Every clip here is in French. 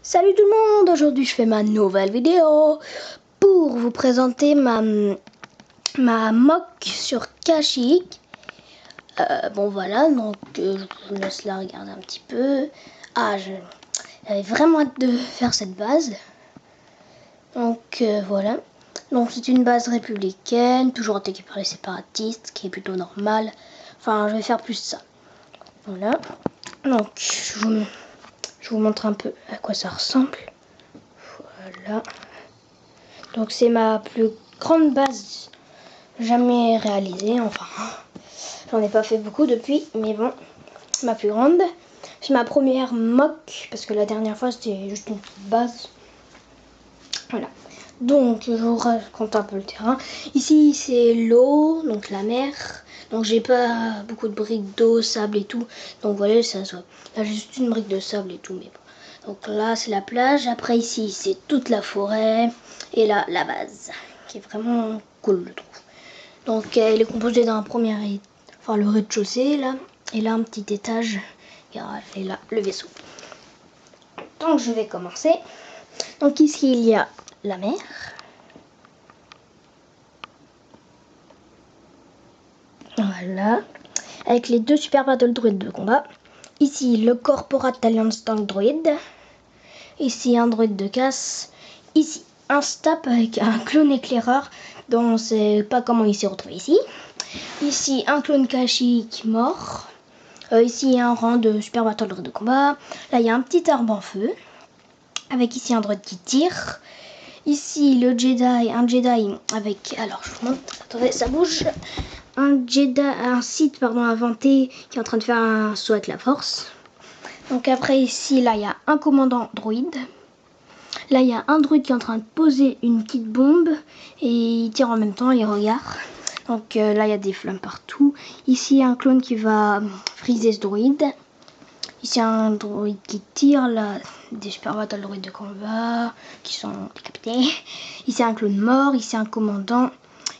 Salut tout le monde, aujourd'hui je fais ma nouvelle vidéo pour vous présenter ma mock sur Kashyyyk. Bon voilà, donc je vous laisse la regarder un petit peu. J'avais vraiment hâte de faire cette base. Donc voilà, donc c'est une base républicaine, toujours attaquée par les séparatistes, ce qui est plutôt normal. Enfin, je vais faire plus ça. Voilà, donc je vous montre un peu à quoi ça ressemble. Voilà. Donc c'est ma plus grande base jamais réalisée. Enfin, j'en ai pas fait beaucoup depuis, mais bon, ma plus grande. C'est ma première mock, parce que la dernière fois c'était juste une petite base. Voilà. Donc je vous raconte un peu le terrain. Ici c'est l'eau, donc la mer. Donc j'ai pas beaucoup de briques d'eau, sable et tout. Donc voilà, ça se voit. Là j'ai juste une brique de sable et tout, mais bon. Donc là c'est la plage. Après ici c'est toute la forêt. Et là la base, qui est vraiment cool je trouve. Donc elle est composée d'un premier, enfin le rez-de-chaussée là. Et là un petit étage. Et là le vaisseau. Donc je vais commencer. Donc ici il y a la mer. Voilà. Avec les deux super battle droïdes de combat. Ici le Corporate Alliance Tank Droid. Ici un droïde de casse. Ici un STAP avec un clone éclaireur dont on ne sait pas comment il s'est retrouvé ici. Ici un clone Kashyyyk mort. Ici un rang de super battle droid de combat. Là il y a un petit arbre en feu. Avec ici un droïde qui tire. Ici le Jedi, un Jedi avec, alors je vous montre, attendez ça bouge. Un Sith inventé qui est en train de faire un saut avec la force. Donc après ici, là il y a un commandant droïde. Là il y a un droïde qui est en train de poser une petite bombe et il tire en même temps, il regarde. Donc là il y a des flammes partout. Ici un clone qui va friser ce droïde. Ici un droïde qui tire, là des super battle droïdes de combat qui sont décapités. Ici un clone mort, ici un commandant.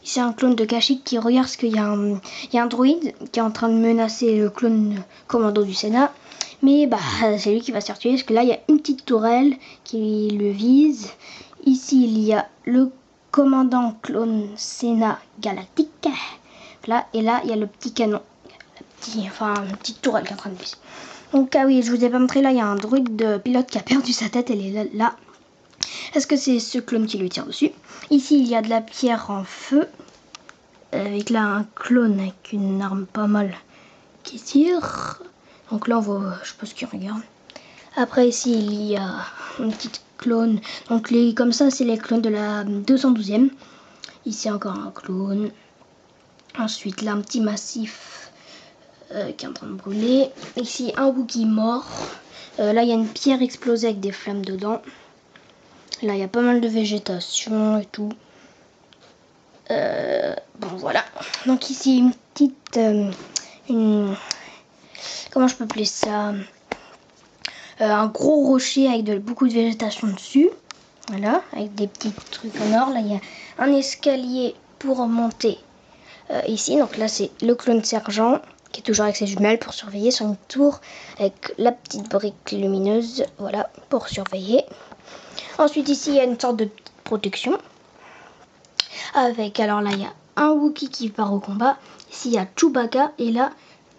Ici un clone de Kashyyyk qui regarde parce qu'il y a un droïde qui est en train de menacer le clone commando du Sénat. Mais bah c'est lui qui va se faire tuer parce que là il y a une petite tourelle qui le vise. Ici il y a le commandant clone Sénat galactique. Là et là il y a le petit canon. Une petite tourelle qui est en train de viser. Donc ah oui, je vous ai pas montré, là il y a un druide de pilote qui a perdu sa tête, elle est là. Est-ce que c'est ce clone qui lui tire dessus? Ici il y a de la pierre en feu, avec là un clone avec une arme pas mal qui tire. Donc là on voit, je sais pas ce qu'il regarde. Après ici il y a une petite clone, donc comme ça c'est les clones de la 212e. Ici encore un clone. Ensuite là un petit massif qui est en train de brûler. Ici un Wookie mort. Là il y a une pierre explosée avec des flammes dedans. Là il y a pas mal de végétation et tout. Bon voilà. Donc ici une petite comment je peux appeler ça, un gros rocher avec beaucoup de végétation dessus. Voilà, avec des petits trucs en or. Là il y a un escalier pour monter ici. Donc là c'est le clone sergent qui est toujours avec ses jumelles pour surveiller sur une tour avec la petite brique lumineuse, voilà, pour surveiller. Ensuite ici il y a une sorte de petite protection avec, alors là il y a un Wookie qui part au combat. Ici il y a Chewbacca et là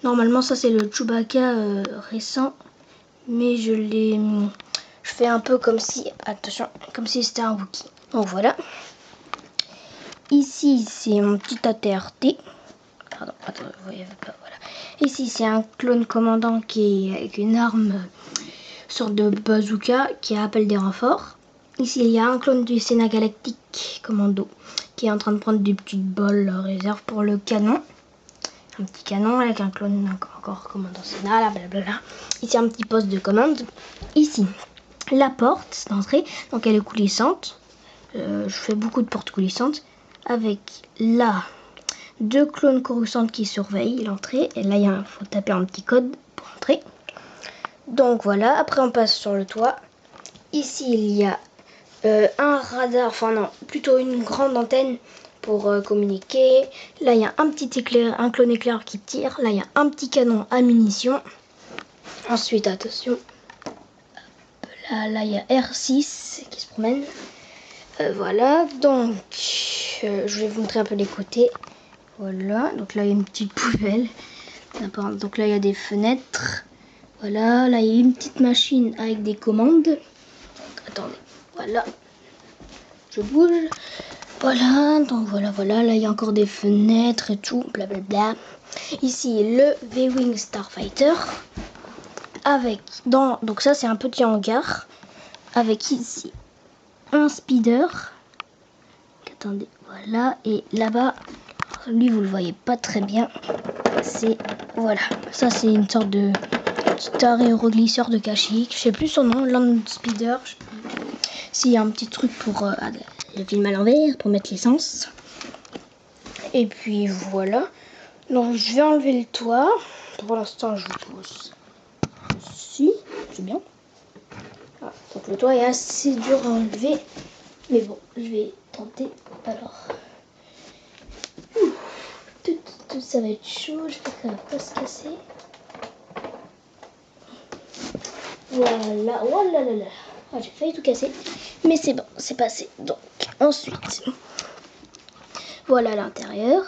normalement ça c'est le Chewbacca récent, mais je fais un peu comme si, attention, comme si c'était un Wookie. Donc voilà. Ici c'est mon petit AT-RT. Pardon, attends, vous voyez pas, voilà. Ici c'est un clone commandant qui est avec une arme, sorte de bazooka, qui appelle des renforts. Ici il y a un clone du Sénat galactique commando qui est en train de prendre des petites balles réserve pour le canon. Un petit canon avec un clone encore commandant Sénat, là, blablabla. Ici un petit poste de commande. Ici la porte d'entrée, donc elle est coulissante. Je fais beaucoup de portes coulissantes avec là 2 clones coruscantes qui surveillent l'entrée. Et là, il faut taper un petit code pour entrer. Donc voilà, après on passe sur le toit. Ici, il y a un radar, enfin non, plutôt une grande antenne pour communiquer. Là, il y a un petit éclair, un clone éclair qui tire. Là, il y a un petit canon à munitions. Ensuite, attention. Là, il y a R6 qui se promène. Voilà, donc je vais vous montrer un peu les côtés. Voilà, donc là il y a une petite poubelle. Donc là il y a des fenêtres. Voilà, là il y a une petite machine avec des commandes. Donc, attendez, voilà, je bouge. Voilà, donc voilà, là il y a encore des fenêtres et tout, blablabla. Ici le V-Wing Starfighter. Donc ça c'est un petit hangar. Avec ici un speeder. Attendez, voilà, et là-bas, lui vous le voyez pas très bien. Voilà, ça c'est une sorte de petit aéroglisseur de Kashyyyk. Je sais plus son nom, Land Speeder. S'il y a un petit truc pour le film à l'envers, pour mettre l'essence. Et puis voilà. Donc je vais enlever le toit. Pour l'instant, je vous pose ici, c'est bien. Ah, donc le toit est assez dur à enlever. Mais bon, je vais tenter. Alors, tout ça va être chaud. J'espère que ça va pas se casser. Voilà. Oh là là là. Ah, j'ai failli tout casser. Mais c'est bon, c'est passé. Donc, ensuite, voilà l'intérieur.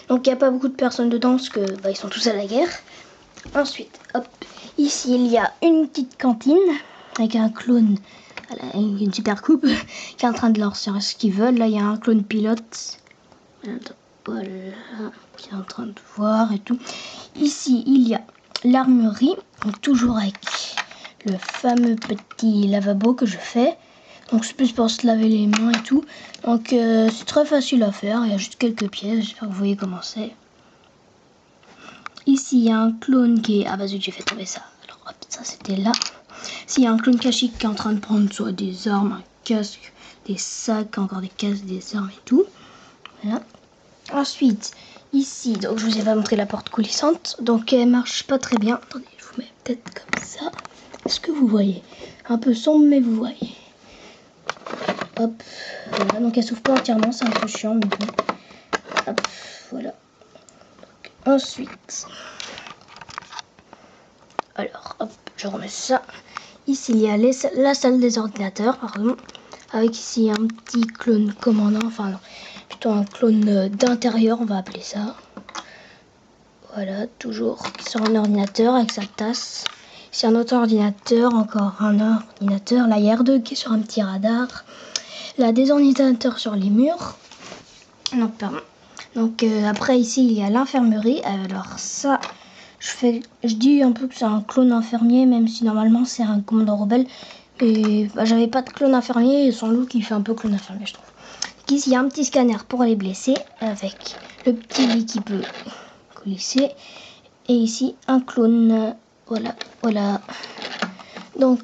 Donc, il n'y a pas beaucoup de personnes dedans parce que ils sont tous à la guerre. Ensuite, hop. Ici, il y a une petite cantine avec un clone. Une super coupe qui est en train de leur faire ce qu'ils veulent. Là, il y a un clone pilote. Voilà, qui est en train de voir et tout. Ici, il y a l'armurerie, donc toujours avec le fameux petit lavabo que je fais. Donc c'est plus pour se laver les mains et tout. Donc c'est très facile à faire, il y a juste quelques pièces, j'espère que vous voyez comment c'est. Ici, il y a un clone qui est... Ah bah zut, j'ai fait tomber ça. Alors hop, ça c'était là. Ici, il y a un clone Kashyyyk qui est en train de prendre soit des armes, un casque, des sacs, encore des casques, des armes et tout. Voilà. Ensuite, ici, donc je vous ai pas montré la porte coulissante, donc elle marche pas très bien. Attendez, je vous mets peut-être comme ça. Est-ce que vous voyez? Un peu sombre, mais vous voyez. Hop, voilà, donc elle s'ouvre pas entièrement, c'est un peu chiant, mais bon. Hop, voilà. Donc, ensuite, alors, hop, je remets ça. Ici, il y a la salle des ordinateurs, pardon, avec ici un petit clone commandant, enfin non, plutôt un clone d'intérieur, on va appeler ça. Voilà, toujours sur un ordinateur avec sa tasse. Ici un autre ordinateur, encore un ordinateur. Là, il y a R2 qui est sur un petit radar. Là, des ordinateurs sur les murs. Non, pardon. Donc après, ici, il y a l'infirmerie. Alors ça, je dis un peu que c'est un clone infirmier, même si normalement c'est un commandant rebelle. Et j'avais pas de clone infirmier, et son look il fait un peu clone infirmier, je trouve. Donc, ici, il y a un petit scanner pour les blessés, avec le petit lit qui peut coulisser. Et ici, un clone. Voilà. Donc,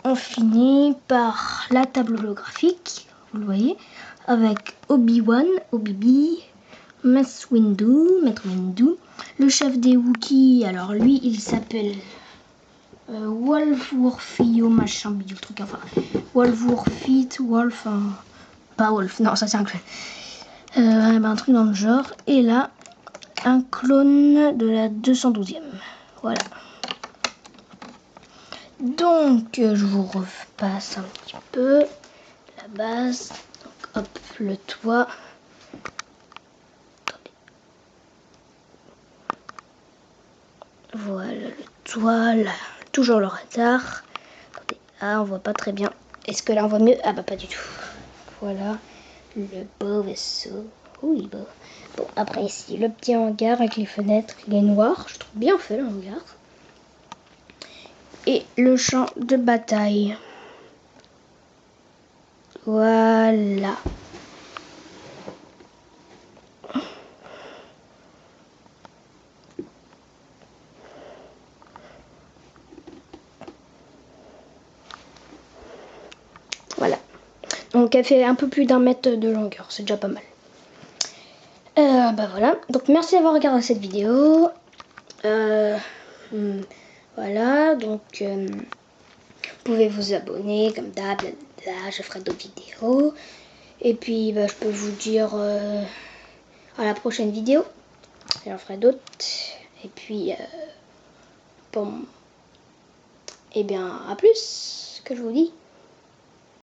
on finit par la table holographique, vous le voyez, avec Obi-Wan, Obi-Bi, Maître Windu, le chef des Wookiees. Alors lui, il s'appelle Wolfurfio, machin, bidule truc, enfin, Wolfurfit, Wolf, pas Wolf, non, ça c'est un clone. Un truc dans le genre. Et là, un clone de la 212e. Voilà. Donc, je vous repasse un petit peu la base. Donc, hop, le toit. Attendez. Voilà le toit, là. Toujours le radar. Attendez. Ah, on voit pas très bien. Est-ce que là on voit mieux? Ah bah pas du tout. Voilà le beau vaisseau. Oui, beau. Bon, après ici, le petit hangar avec les fenêtres. Il est noir. Je trouve bien fait le hangar. Et le champ de bataille. Voilà. Voilà. Donc elle fait un peu plus d'1 mètre de longueur. C'est déjà pas mal. Bah voilà. Donc merci d'avoir regardé cette vidéo. Voilà. Donc vous pouvez vous abonner comme d'hab. Je ferai d'autres vidéos. Et puis bah, je peux vous dire à la prochaine vidéo. J'en ferai d'autres. Et puis bon. Et bien, à plus, que je vous dis.